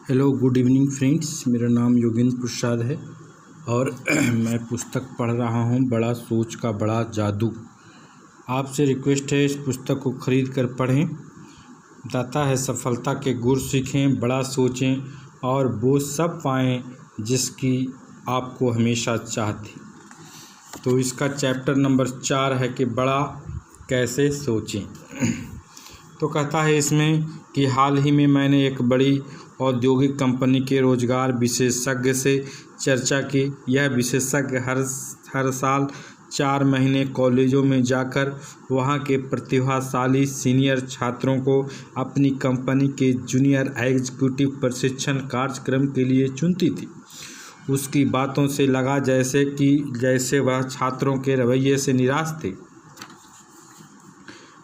Hello good evening friends. मेरा नाम योगेंद्र प्रसाद है और मैं पुस्तक पढ़ रहा हूँ बड़ा सोच का बड़ा जादू। आपसे रिक्वेस्ट है इस पुस्तक को खरीद कर पढ़ें। बताता है सफलता के गुर सीखें, बड़ा सोचें और वो सब पाएं जिसकी आपको हमेशा चाह थी। तो इसका चैप्टर नंबर 4 है कि बड़ा कैसे सोचें। तो कहता है इसमें कि हाल ही में मैंने एक बड़ी औद्योगिक कंपनी के रोजगार विशेषज्ञ से चर्चा की। यह विशेषज्ञ हर साल 4 महीने कॉलेजों में जाकर वहां के प्रतिभाशाली सीनियर छात्रों को अपनी कंपनी के जूनियर एग्जीक्यूटिव प्रशिक्षण कार्यक्रम के लिए चुनती थी। उसकी बातों से लगा जैसे वह छात्रों के रवैये से निराश थे।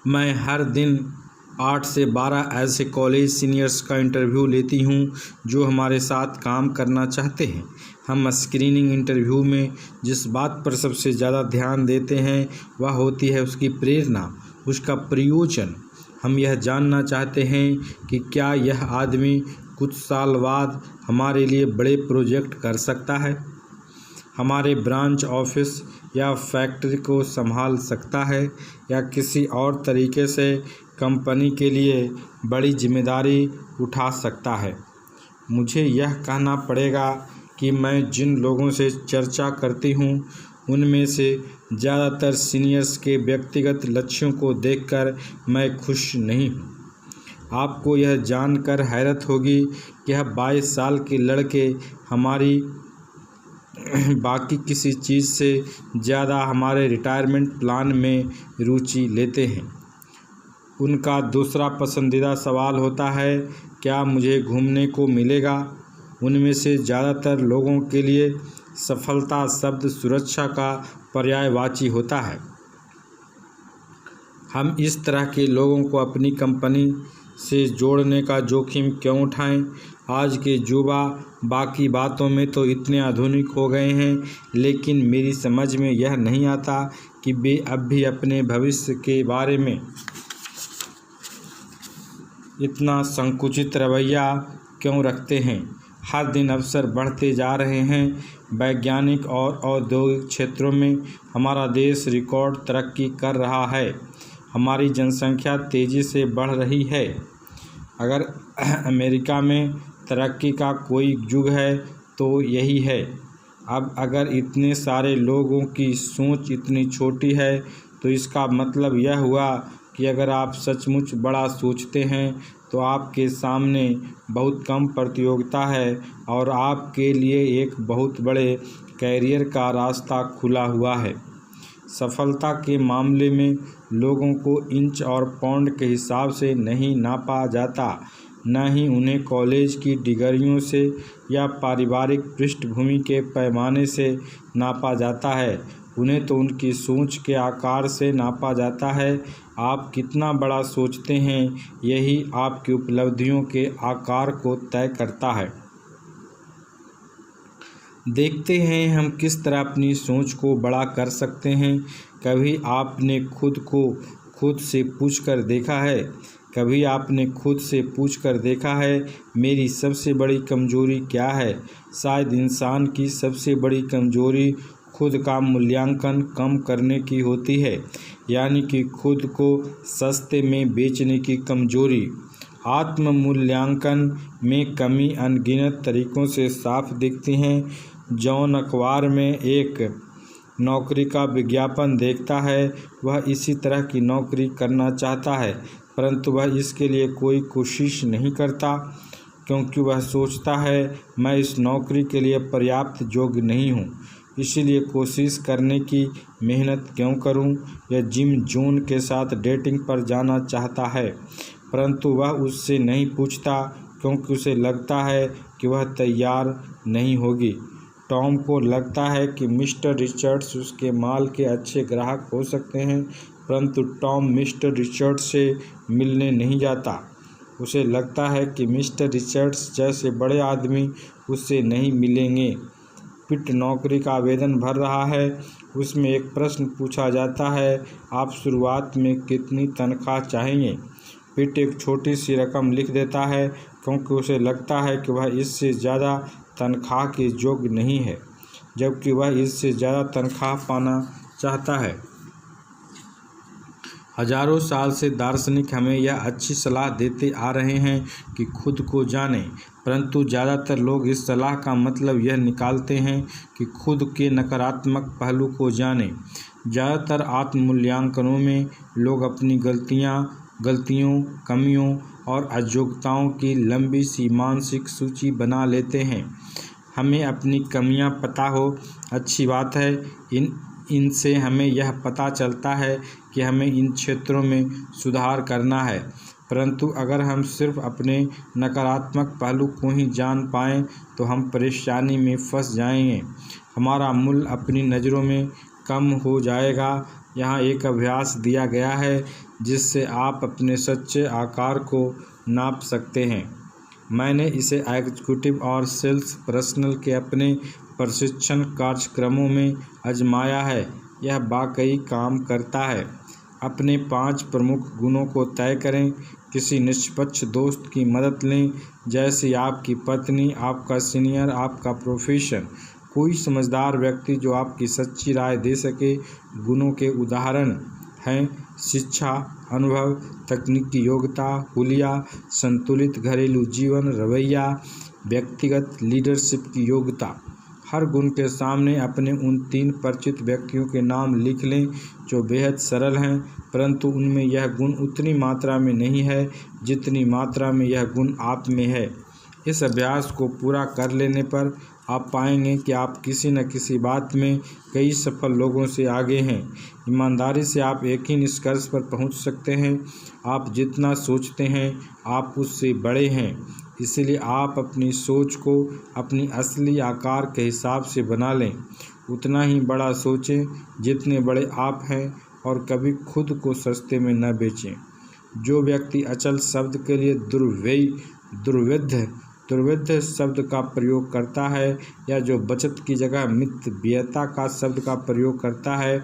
मैं हर दिन 8 से 12 ऐसे कॉलेज सीनियर्स का इंटरव्यू लेती हूं जो हमारे साथ काम करना चाहते हैं। हम स्क्रीनिंग इंटरव्यू में जिस बात पर सबसे ज़्यादा ध्यान देते हैं वह होती है उसकी प्रेरणा, उसका प्रयोजन। हम यह जानना चाहते हैं कि क्या यह आदमी कुछ साल बाद हमारे लिए बड़े प्रोजेक्ट कर सकता है, हमारे ब्रांच ऑफिस या फैक्ट्री को संभाल सकता है या किसी और तरीके से कंपनी के लिए बड़ी जिम्मेदारी उठा सकता है। मुझे यह कहना पड़ेगा कि मैं जिन लोगों से चर्चा करती हूँ उनमें से ज़्यादातर सीनियर्स के व्यक्तिगत लक्ष्यों को देखकर मैं खुश नहीं हूँ। आपको यह जानकर हैरत होगी कि यह 22 साल के लड़के हमारी बाकी किसी चीज़ से ज़्यादा हमारे रिटायरमेंट प्लान में रुचि लेते हैं। उनका दूसरा पसंदीदा सवाल होता है, क्या मुझे घूमने को मिलेगा? उनमें से ज़्यादातर लोगों के लिए सफलता शब्द सुरक्षा का पर्यायवाची होता है। हम इस तरह के लोगों को अपनी कंपनी से जोड़ने का जोखिम क्यों उठाएं? आज के युवा बाकी बातों में तो इतने आधुनिक हो गए हैं, लेकिन मेरी समझ में यह नहीं आता कि वे अब भी अपने भविष्य के बारे में इतना संकुचित रवैया क्यों रखते हैं। हर दिन अवसर बढ़ते जा रहे हैं। वैज्ञानिक और औद्योगिक क्षेत्रों में हमारा देश रिकॉर्ड तरक्की कर रहा है। हमारी जनसंख्या तेज़ी से बढ़ रही है। अगर अमेरिका में तरक्की का कोई युग है तो यही है। अब अगर इतने सारे लोगों की सोच इतनी छोटी है तो इसका मतलब यह हुआ कि अगर आप सचमुच बड़ा सोचते हैं तो आपके सामने बहुत कम प्रतियोगिता है और आपके लिए एक बहुत बड़े कैरियर का रास्ता खुला हुआ है। सफलता के मामले में लोगों को इंच और पाउंड के हिसाब से नहीं नापा जाता, न ही उन्हें कॉलेज की डिग्रियों से या पारिवारिक पृष्ठभूमि के पैमाने से नापा जाता है। उन्हें तो उनकी सोच के आकार से नापा जाता है। आप कितना बड़ा सोचते हैं यही आपकी उपलब्धियों के आकार को तय करता है। देखते हैं हम किस तरह अपनी सोच को बड़ा कर सकते हैं। कभी आपने खुद को खुद से पूछकर देखा है? कभी आपने खुद से पूछकर देखा है मेरी सबसे बड़ी कमजोरी क्या है? शायद इंसान की सबसे बड़ी कमजोरी खुद का मूल्यांकन कम करने की होती है, यानी कि खुद को सस्ते में बेचने की कमजोरी। आत्म मूल्यांकन में कमी अनगिनत तरीकों से साफ दिखती हैं। जॉन अखबार में एक नौकरी का विज्ञापन देखता है। वह इसी तरह की नौकरी करना चाहता है, परंतु वह इसके लिए कोई कोशिश नहीं करता क्योंकि वह सोचता है मैं इस नौकरी के लिए पर्याप्त योग्य नहीं हूँ, इसीलिए कोशिश करने की मेहनत क्यों करूं। यह जिम जॉन के साथ डेटिंग पर जाना चाहता है, परंतु वह उससे नहीं पूछता क्योंकि उसे लगता है कि वह तैयार नहीं होगी। टॉम को लगता है कि मिस्टर रिचर्ड्स उसके माल के अच्छे ग्राहक हो सकते हैं, परंतु टॉम मिस्टर रिचर्ड्स से मिलने नहीं जाता। उसे लगता है कि मिस्टर रिचर्ड्स जैसे बड़े आदमी उससे नहीं मिलेंगे। पिट नौकरी का आवेदन भर रहा है। उसमें एक प्रश्न पूछा जाता है, आप शुरुआत में कितनी तनख्वाह चाहेंगे? पिट एक छोटी सी रकम लिख देता है क्योंकि उसे लगता है कि वह इससे ज़्यादा तनख्वाह के योग्य नहीं है, जबकि वह इससे ज़्यादा तनख्वाह पाना चाहता है। हजारों साल से दार्शनिक हमें यह अच्छी सलाह देते आ रहे हैं कि खुद को जानें, परंतु ज़्यादातर लोग इस सलाह का मतलब यह निकालते हैं कि खुद के नकारात्मक पहलू को जानें। ज़्यादातर आत्ममूल्यांकनों में लोग अपनी गलतियों, कमियों और अयोग्यताओं की लंबी सी मानसिक सूची बना लेते हैं। हमें अपनी कमियां पता हो, अच्छी बात है। इनसे हमें यह पता चलता है कि हमें इन क्षेत्रों में सुधार करना है, परंतु अगर हम सिर्फ अपने नकारात्मक पहलू को ही जान पाएं तो हम परेशानी में फंस जाएंगे। हमारा मूल्य अपनी नज़रों में कम हो जाएगा। यहाँ एक अभ्यास दिया गया है जिससे आप अपने सच्चे आकार को नाप सकते हैं। मैंने इसे एग्जीक्यूटिव और सेल्स पर्सनल के अपने प्रशिक्षण कार्यक्रमों में आजमाया है। यह वाकई काम करता है। अपने 5 प्रमुख गुणों को तय करें। किसी निष्पक्ष दोस्त की मदद लें, जैसे आपकी पत्नी, आपका सीनियर, आपका प्रोफेशन, कोई समझदार व्यक्ति जो आपकी सच्ची राय दे सके। गुणों के उदाहरण हैं शिक्षा, अनुभव, तकनीकी योग्यता, हुलिया, संतुलित घरेलू जीवन, रवैया, व्यक्तिगत लीडरशिप की योग्यता। हर गुण के सामने अपने उन 3 परिचित व्यक्तियों के नाम लिख लें जो बेहद सरल हैं, परंतु उनमें यह गुण उतनी मात्रा में नहीं है जितनी मात्रा में यह गुण आप में है। इस अभ्यास को पूरा कर लेने पर आप पाएंगे कि आप किसी न किसी बात में कई सफल लोगों से आगे हैं। ईमानदारी से आप एक ही निष्कर्ष पर पहुंच सकते हैं, आप जितना सोचते हैं आप उससे बड़े हैं। इसलिए आप अपनी सोच को अपनी असली आकार के हिसाब से बना लें। उतना ही बड़ा सोचें जितने बड़े आप हैं और कभी खुद को सस्ते में न बेचें। जो व्यक्ति अचल शब्द के लिए दुर्विध शब्द का प्रयोग करता है या जो बचत की जगह मितव्ययता का शब्द का प्रयोग करता है,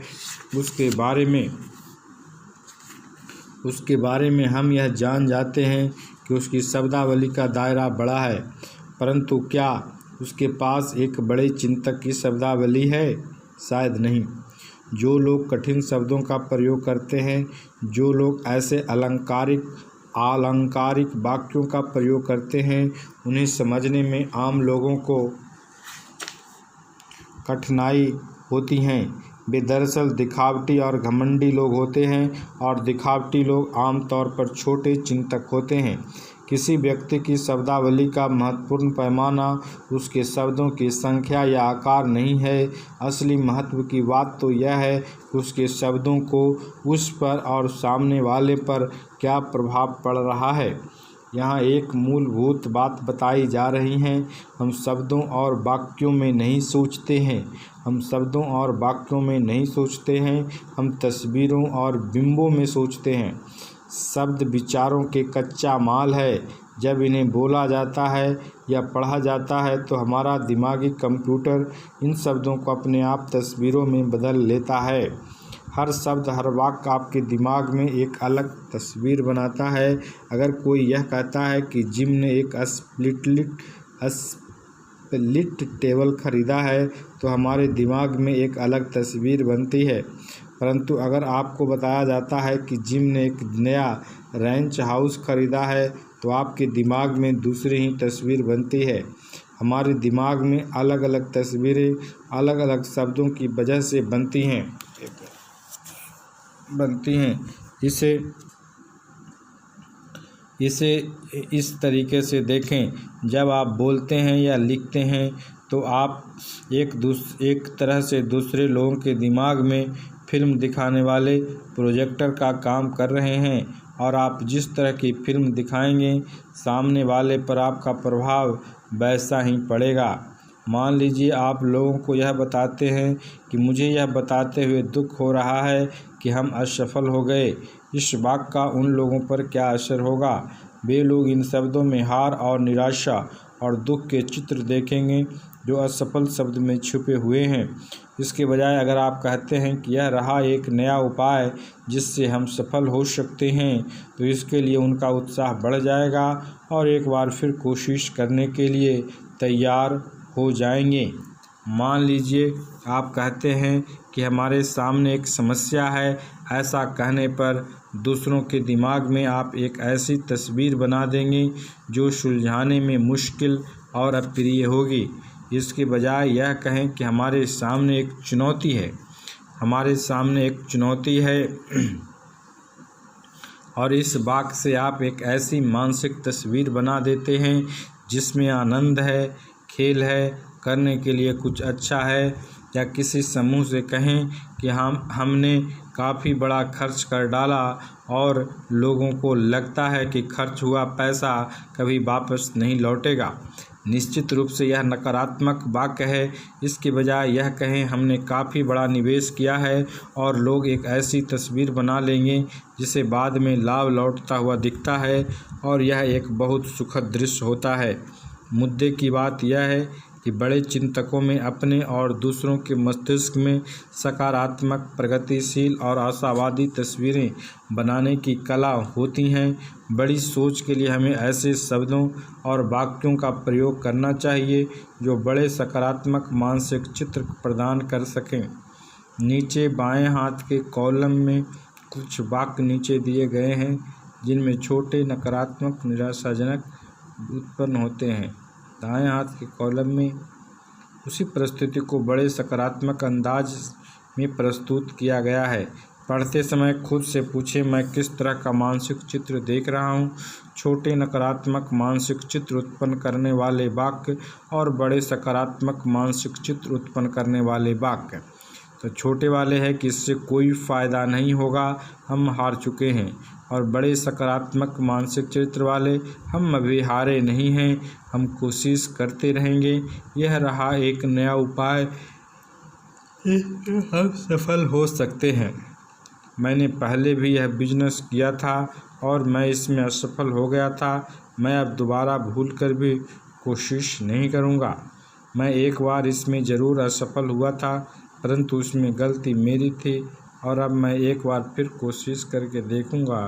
उसके बारे में हम यह जान जाते हैं कि उसकी शब्दावली का दायरा बड़ा है, परंतु क्या उसके पास एक बड़े चिंतक की शब्दावली है? शायद नहीं। जो लोग कठिन शब्दों का प्रयोग करते हैं, जो लोग ऐसे अलंकारिक वाक्यों का प्रयोग करते हैं, उन्हें समझने में आम लोगों को कठिनाई होती हैं। वे दरअसल दिखावटी और घमंडी लोग होते हैं और दिखावटी लोग आमतौर पर छोटे चिंतक होते हैं। किसी व्यक्ति की शब्दावली का महत्वपूर्ण पैमाना उसके शब्दों की संख्या या आकार नहीं है। असली महत्व की बात तो यह है कि उसके शब्दों को उस पर और सामने वाले पर क्या प्रभाव पड़ रहा है। यहाँ एक मूलभूत बात बताई जा रही है। हम शब्दों और वाक्यों में नहीं सोचते हैं। हम तस्वीरों और बिंबों में सोचते हैं। शब्द विचारों के कच्चा माल है। जब इन्हें बोला जाता है या पढ़ा जाता है तो हमारा दिमागी कंप्यूटर इन शब्दों को अपने आप तस्वीरों में बदल लेता है। हर शब्द, हर वाक्य आपके दिमाग में एक अलग तस्वीर बनाता है। अगर कोई यह कहता है कि जिम ने एक स्प्लिट टेबल खरीदा है तो हमारे दिमाग में एक अलग तस्वीर बनती है, परंतु अगर आपको बताया जाता है कि जिम ने एक नया रैंच हाउस खरीदा है तो आपके दिमाग में दूसरी ही तस्वीर बनती है। हमारे दिमाग में अलग अलग तस्वीरें अलग अलग शब्दों की वजह से बनती हैं। इसे इस तरीके से देखें, जब आप बोलते हैं या लिखते हैं तो आप एक तरह से दूसरे लोगों के दिमाग में फिल्म दिखाने वाले प्रोजेक्टर का काम कर रहे हैं और आप जिस तरह की फिल्म दिखाएंगे सामने वाले पर आपका प्रभाव वैसा ही पड़ेगा। मान लीजिए आप लोगों को यह बताते हैं कि मुझे यह बताते हुए दुख हो रहा है कि हम असफल हो गए। इस वाक्य का उन लोगों पर क्या असर होगा? वे लोग इन शब्दों में हार और निराशा और दुख के चित्र देखेंगे जो असफल शब्द में छुपे हुए हैं। इसके बजाय अगर आप कहते हैं कि यह रहा एक नया उपाय जिससे हम सफल हो सकते हैं, तो इसके लिए उनका उत्साह बढ़ जाएगा और एक बार फिर कोशिश करने के लिए तैयार हो जाएंगे। मान लीजिए आप कहते हैं कि हमारे सामने एक समस्या है। ऐसा कहने पर दूसरों के दिमाग में आप एक ऐसी तस्वीर बना देंगे जो सुलझाने में मुश्किल और अप्रिय होगी। इसके बजाय यह कहें कि हमारे सामने एक चुनौती है, हमारे सामने एक चुनौती है और इस वाक्य से आप एक ऐसी मानसिक तस्वीर बना देते हैं जिसमें आनंद है, खेल है, करने के लिए कुछ अच्छा है। या किसी समूह से कहें कि हमने काफ़ी बड़ा खर्च कर डाला और लोगों को लगता है कि खर्च हुआ पैसा कभी वापस नहीं लौटेगा। निश्चित रूप से यह नकारात्मक वाक्य है। इसके बजाय यह कहें हमने काफ़ी बड़ा निवेश किया है और लोग एक ऐसी तस्वीर बना लेंगे जिसे बाद में लाभ लौटता हुआ दिखता है और यह एक बहुत सुखद दृश्य होता है। मुद्दे की बात यह है कि बड़े चिंतकों में अपने और दूसरों के मस्तिष्क में सकारात्मक, प्रगतिशील और आशावादी तस्वीरें बनाने की कला होती हैं। बड़ी सोच के लिए हमें ऐसे शब्दों और वाक्यों का प्रयोग करना चाहिए जो बड़े सकारात्मक मानसिक चित्र प्रदान कर सकें। नीचे बाएं हाथ के कॉलम में कुछ वाक्य नीचे दिए गए हैं जिनमें छोटे नकारात्मक निराशाजनक उत्पन्न होते हैं। दाएं हाथ के कॉलम में उसी परिस्थिति को बड़े सकारात्मक अंदाज में प्रस्तुत किया गया है। पढ़ते समय खुद से पूछें, मैं किस तरह का मानसिक चित्र देख रहा हूँ। छोटे नकारात्मक मानसिक चित्र उत्पन्न करने वाले वाक्य और बड़े सकारात्मक मानसिक चित्र उत्पन्न करने वाले वाक्य। तो छोटे वाले हैं कि इससे कोई फ़ायदा नहीं होगा, हम हार चुके हैं, और बड़े सकारात्मक मानसिक चित्र वाले, हम अभी हारे नहीं हैं, हम कोशिश करते रहेंगे, यह रहा एक नया उपाय, हम सफल हो सकते हैं। मैंने पहले भी यह बिजनेस किया था और मैं इसमें असफल हो गया था। मैं अब दोबारा भूल कर भी कोशिश नहीं करूँगा। मैं एक बार इसमें ज़रूर असफल हुआ था, परंतु उसमें गलती मेरी थी और अब मैं एक बार फिर कोशिश करके देखूंगा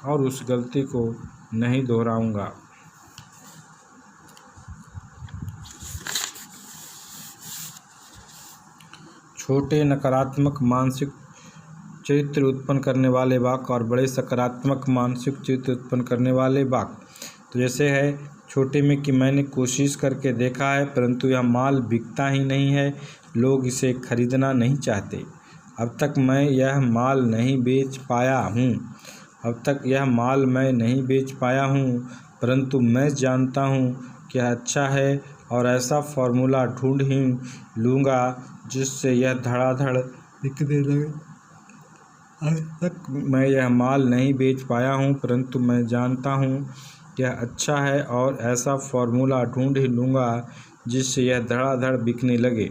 और उस गलती को नहीं दोहराऊंगा। छोटे नकारात्मक मानसिक चरित्र उत्पन्न करने वाले वाक्य और बड़े सकारात्मक मानसिक चरित्र उत्पन्न करने वाले वाक्य। तो जैसे है छोटे में कि मैंने कोशिश करके देखा है परंतु यह माल बिकता ही नहीं है, लोग इसे खरीदना नहीं चाहते। अब तक मैं यह माल नहीं बेच पाया हूँ, परंतु मैं जानता हूँ कि यह अच्छा है और ऐसा फार्मूला ढूंढ ही लूँगा जिससे यह धड़ाधड़ बिकने लगे। अब तक मैं यह माल नहीं बेच पाया हूँ, परंतु मैं जानता हूँ कि यह अच्छा है और ऐसा फार्मूला ढूंढ ही लूँगा जिससे यह धड़ाधड़ बिकने लगे।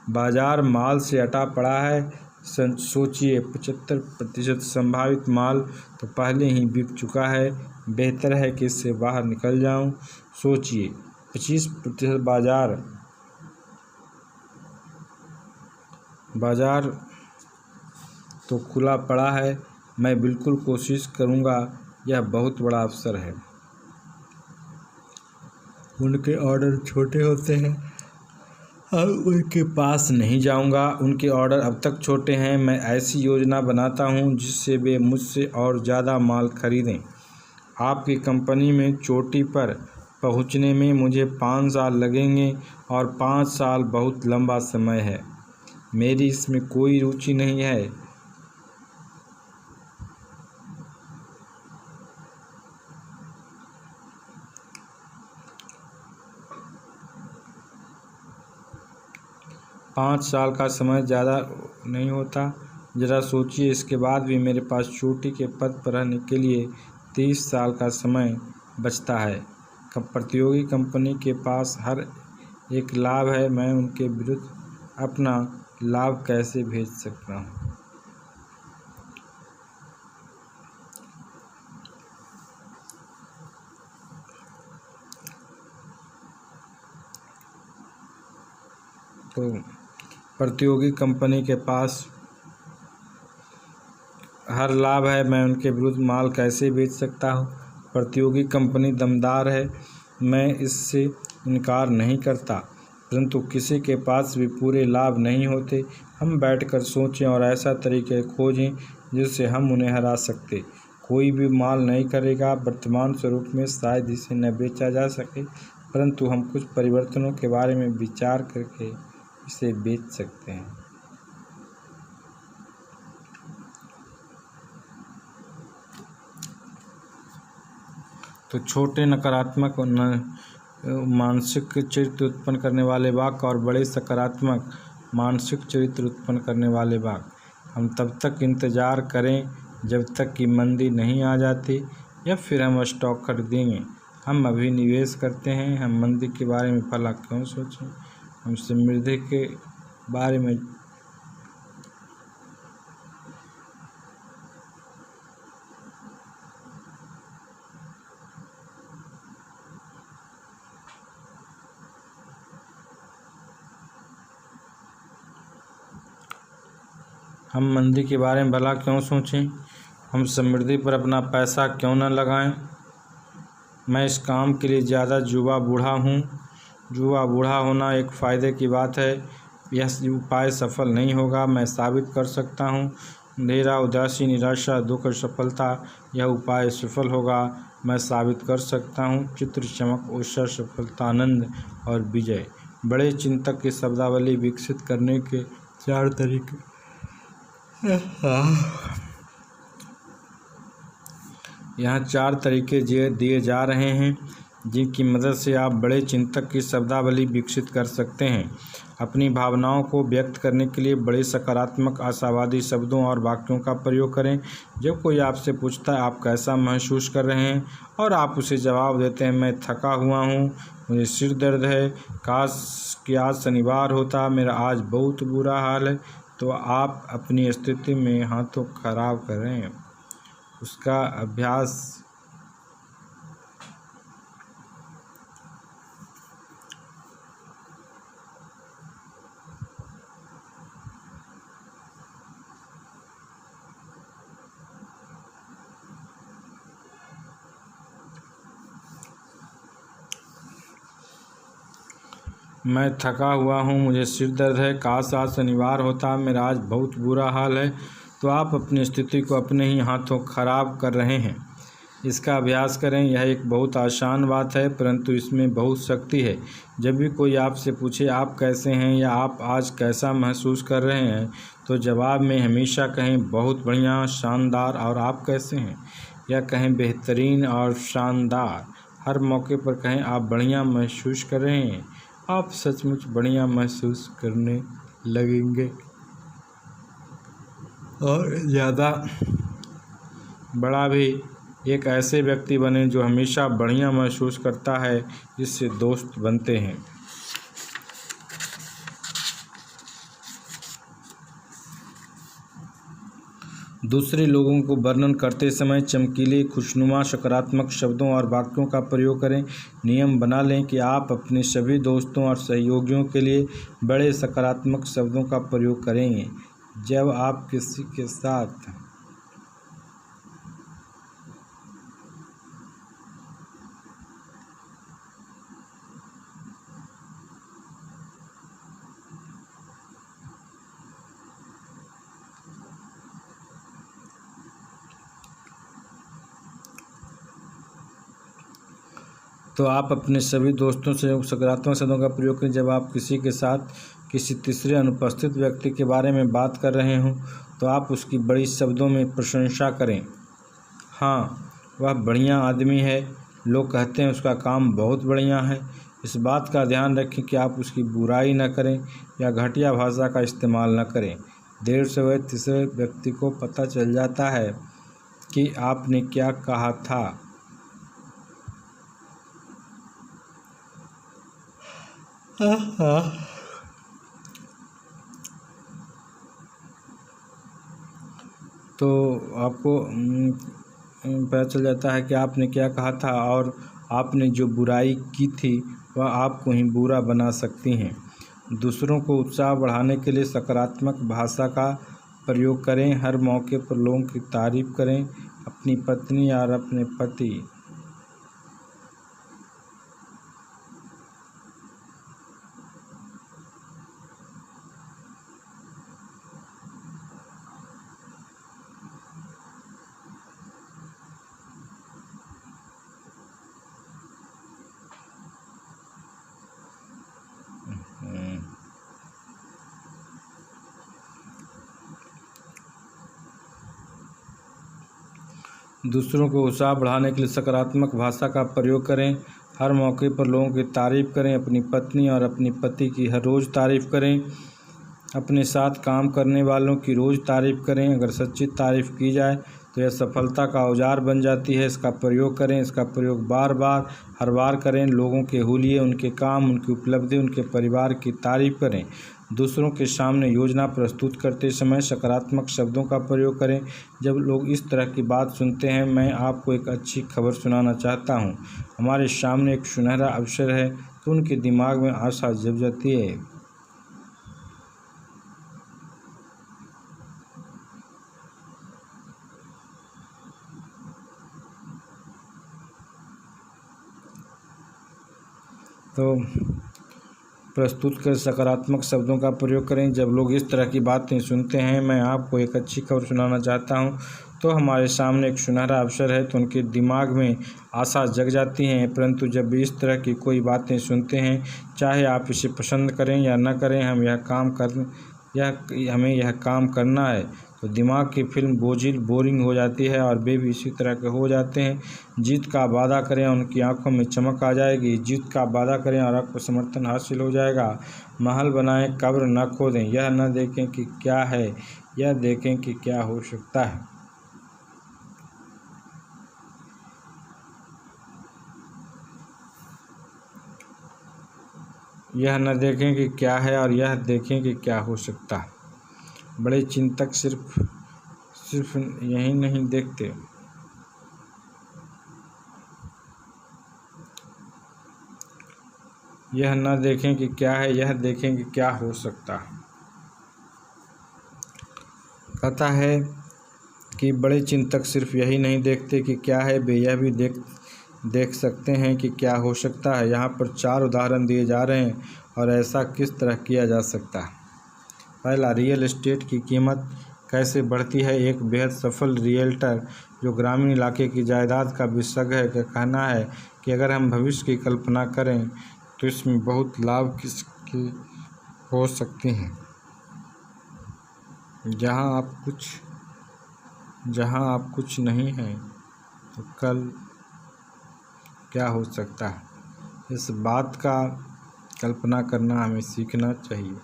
बाजार माल से अटा पड़ा है। सोचिए 75% संभावित माल तो पहले ही बिक चुका है। बेहतर है कि इससे बाहर निकल जाऊं। सोचिए 25% बाजार तो खुला पड़ा है। मैं बिल्कुल कोशिश करूंगा, यह बहुत बड़ा अवसर है। उनके ऑर्डर छोटे होते हैं, अब उनके पास नहीं जाऊंगा। उनके ऑर्डर अब तक छोटे हैं। मैं ऐसी योजना बनाता हूं जिससे वे मुझसे और ज़्यादा माल खरीदें। आपकी कंपनी में चोटी पर पहुंचने में मुझे 5 साल लगेंगे और 5 साल बहुत लंबा समय है। मेरी इसमें कोई रुचि नहीं है। पाँच साल का समय ज़्यादा नहीं होता। ज़रा सोचिए, इसके बाद भी मेरे पास चोटी के पद पर रहने के लिए 30 साल का समय बचता है। प्रतियोगी कंपनी के पास हर एक लाभ है। मैं उनके विरुद्ध अपना लाभ कैसे भेज सकता हूँ? तो प्रतियोगी कंपनी के पास हर लाभ है, मैं उनके विरुद्ध माल कैसे बेच सकता हूँ। प्रतियोगी कंपनी दमदार है, मैं इससे इनकार नहीं करता, परंतु किसी के पास भी पूरे लाभ नहीं होते। हम बैठकर सोचें और ऐसा तरीके खोजें जिससे हम उन्हें हरा सकते। कोई भी माल नहीं करेगा वर्तमान स्वरूप में, शायद इसे न बेचा जा सके, परंतु हम कुछ परिवर्तनों के बारे में विचार करके इसे बेच सकते हैं। तो छोटे नकारात्मक मानसिक चरित्र उत्पन्न करने वाले वाक्य और बड़े सकारात्मक मानसिक चरित्र उत्पन्न करने वाले वाक्य। हम तब तक इंतज़ार करें जब तक कि मंदी नहीं आ जाती, या फिर हम स्टॉक खरीदेंगे। हम अभी निवेश करते हैं। हम मंदी के बारे में भला क्यों सोचें। हम समृद्धि के बारे में हम मंदी के बारे में भला क्यों सोचें। हम समृद्धि पर अपना पैसा क्यों न लगाएं। मैं इस काम के लिए ज़्यादा युवा बूढ़ा हूँ। युवा बूढ़ा होना एक फ़ायदे की बात है। यह उपाय सफल नहीं होगा, मैं साबित कर सकता हूँ। अंधेरा, उदासी, निराशा, दुख और सफलता, यह उपाय सफल होगा, मैं साबित कर सकता हूँ। चित्र, चमक, ऊर्जा, सफलता, आनंद और विजय। बड़े चिंतक की शब्दावली विकसित करने के 4 तरीके। यहाँ 4 तरीके दिए जा रहे हैं जिनकी मदद से आप बड़े चिंतक की शब्दावली विकसित कर सकते हैं। अपनी भावनाओं को व्यक्त करने के लिए बड़े सकारात्मक आशावादी शब्दों और वाक्यों का प्रयोग करें। जब कोई आपसे पूछता है आप कैसा महसूस कर रहे हैं और आप उसे जवाब देते हैं मैं थका हुआ हूँ, मुझे सिर दर्द है, काश कि आज शनिवार होता, मेरा आज बहुत बुरा हाल है, तो आप अपनी स्थिति में हाथों खराब कर रहे हैं। उसका अभ्यास मैं थका हुआ हूँ, मुझे सिर दर्द है, काश आज शनिवार होता, मेरा आज बहुत बुरा हाल है, तो आप अपनी स्थिति को अपने ही हाथों खराब कर रहे हैं। इसका अभ्यास करें। यह एक बहुत आसान बात है, परंतु इसमें बहुत शक्ति है। जब भी कोई आपसे पूछे आप कैसे हैं या आप आज कैसा महसूस कर रहे हैं, तो जवाब में हमेशा कहें बहुत बढ़िया, शानदार और आप कैसे हैं, या कहें बेहतरीन और शानदार। हर मौके पर कहें आप बढ़िया महसूस कर रहे हैं, आप सचमुच बढ़िया महसूस करने लगेंगे और ज़्यादा बड़ा भी एक ऐसे व्यक्ति बने जो हमेशा बढ़िया महसूस करता है, जिससे दोस्त बनते हैं। दूसरे लोगों को वर्णन करते समय चमकीले, खुशनुमा, सकारात्मक शब्दों और वाक्यों का प्रयोग करें। नियम बना लें कि आप अपने सभी दोस्तों और सहयोगियों के लिए बड़े सकारात्मक शब्दों का प्रयोग करेंगे। जब आप किसी के साथ तो आप अपने सभी दोस्तों से सकारात्मक शब्दों का प्रयोग करें। जब आप किसी के साथ किसी तीसरे अनुपस्थित व्यक्ति के बारे में बात कर रहे हों, तो आप उसकी बड़ी शब्दों में प्रशंसा करें। हाँ, वह बढ़िया आदमी है, लोग कहते हैं उसका काम बहुत बढ़िया है। इस बात का ध्यान रखें कि आप उसकी बुराई न करें या घटिया भाषा का इस्तेमाल न करें। देर से वह तीसरे व्यक्ति को पता चल जाता है कि आपने क्या कहा था। तो आपको पता चल जाता है कि आपने क्या कहा था, और आपने जो बुराई की थी वह आपको ही बुरा बना सकती हैं। दूसरों को उत्साह बढ़ाने के लिए सकारात्मक भाषा का प्रयोग करें। हर मौके पर लोगों की तारीफ करें। अपनी पत्नी और अपने पति दूसरों को उत्साह बढ़ाने के लिए सकारात्मक भाषा का प्रयोग करें। हर मौके पर लोगों की तारीफ़ करें। अपनी पत्नी और अपने पति की हर रोज़ तारीफ़ करें। अपने साथ काम करने वालों की रोज़ तारीफ़ करें। अगर सच्ची तारीफ़ की जाए तो यह सफलता का औजार बन जाती है। इसका प्रयोग करें। इसका प्रयोग बार बार हर बार करें। लोगों के हुलिये, उनके काम, उनकी उपलब्धि, उनके परिवार की तारीफ़ करें। दूसरों के सामने योजना प्रस्तुत करते समय सकारात्मक शब्दों का प्रयोग करें। जब लोग इस तरह की बात सुनते हैं, मैं आपको एक अच्छी खबर सुनाना चाहता हूँ, हमारे सामने एक सुनहरा अवसर है, तो उनके दिमाग में आशा जग जाती है। तो प्रस्तुत कर सकारात्मक शब्दों का प्रयोग करें। जब लोग इस तरह की बातें सुनते हैं, मैं आपको एक अच्छी खबर सुनाना चाहता हूँ, तो हमारे सामने एक सुनहरा अवसर है, तो उनके दिमाग में आशा जग जाती हैं। परंतु जब भी इस तरह की कोई बातें सुनते हैं, चाहे आप इसे पसंद करें या न करें, हमें यह काम करना है, तो दिमाग की फिल्म बोझिल, बोरिंग हो जाती है और वे भी इसी तरह के हो जाते हैं। जीत का वादा करें, उनकी आंखों में चमक आ जाएगी। जीत का वादा करें और आपको समर्थन हासिल हो जाएगा। महल बनाएं, कब्र न खोदें। यह न देखें कि क्या है, यह देखें कि क्या हो सकता है। यह न देखें कि क्या है और यह देखें कि क्या हो सकता है। बड़े चिंतक सिर्फ यही नहीं देखते, यह न देखें कि क्या है, यह देखें कि क्या हो सकता है। कहता है कि बड़े चिंतक सिर्फ यही नहीं देखते कि क्या है, वे यह भी देख सकते हैं कि क्या हो सकता है। यहाँ पर 4 उदाहरण दिए जा रहे हैं और ऐसा किस तरह किया जा सकता है। पहला, रियल एस्टेट की कीमत कैसे बढ़ती है। एक बेहद सफल रियल्टर जो ग्रामीण इलाके की जायदाद का विशेषज्ञ है, का कहना है कि अगर हम भविष्य की कल्पना करें तो इसमें बहुत लाभ किसकी हो सकती हैं। जहां आप कुछ नहीं हैं, तो कल क्या हो सकता है, इस बात का कल्पना करना हमें सीखना चाहिए।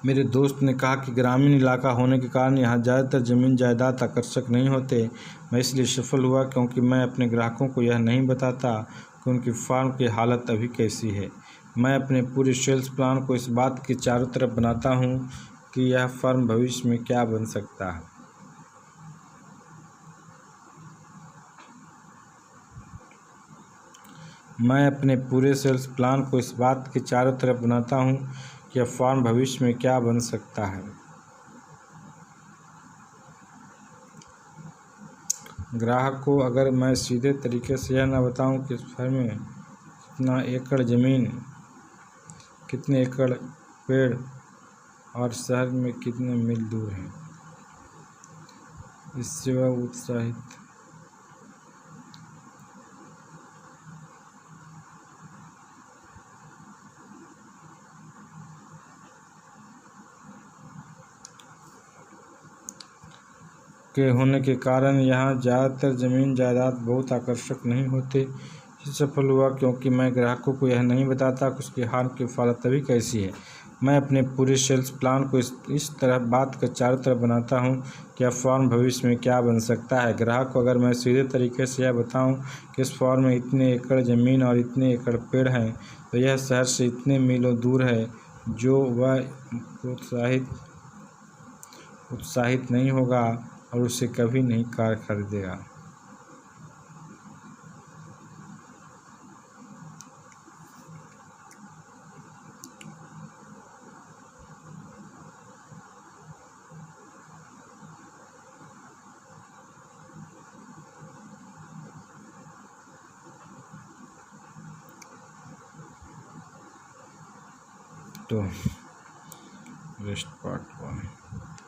मेरे दोस्त ने कहा कि ग्रामीण इलाका होने के कारण यहाँ ज़्यादातर ज़मीन जायदाद आकर्षक नहीं होते। मैं इसलिए सफल हुआ क्योंकि मैं अपने ग्राहकों को यह नहीं बताता कि उनकी फार्म की हालत अभी कैसी है। मैं अपने पूरे सेल्स प्लान को इस बात के चारों तरफ बनाता हूँ कि यह फर्म भविष्य में क्या बन सकता है। मैं अपने पूरे सेल्स प्लान को इस बात के चारों तरफ बनाता हूँ कि यह फर्म भविष्य में क्या बन सकता है। ग्राहक को अगर मैं सीधे तरीके से यह न बताऊं कि इस फर्म में कितना एकड़ ज़मीन, कितने एकड़ पेड़ और शहर में कितने मील दूर हैं, इससे वह उत्साहित के होने के कारण यहाँ ज़्यादातर ज़मीन जायदाद बहुत आकर्षक नहीं होते। सफल हुआ क्योंकि मैं ग्राहकों को यह नहीं बताता कि उसके हार की हालत अभी कैसी है। मैं अपने पूरे सेल्स प्लान को इस तरह बात के चारों तरफ बनाता हूँ कि यह फॉर्म भविष्य में क्या बन सकता है। ग्राहक को अगर मैं सीधे तरीके से यह बताऊँ कि इस फॉर्म में इतने एकड़ ज़मीन और इतने एकड़ पेड़ हैं, तो यह शहर से इतने मीलों दूर है, जो वह उत्साहित नहीं होगा और उससे कभी नहीं कार खरीदेगा। तो रेस्ट पार्ट 1।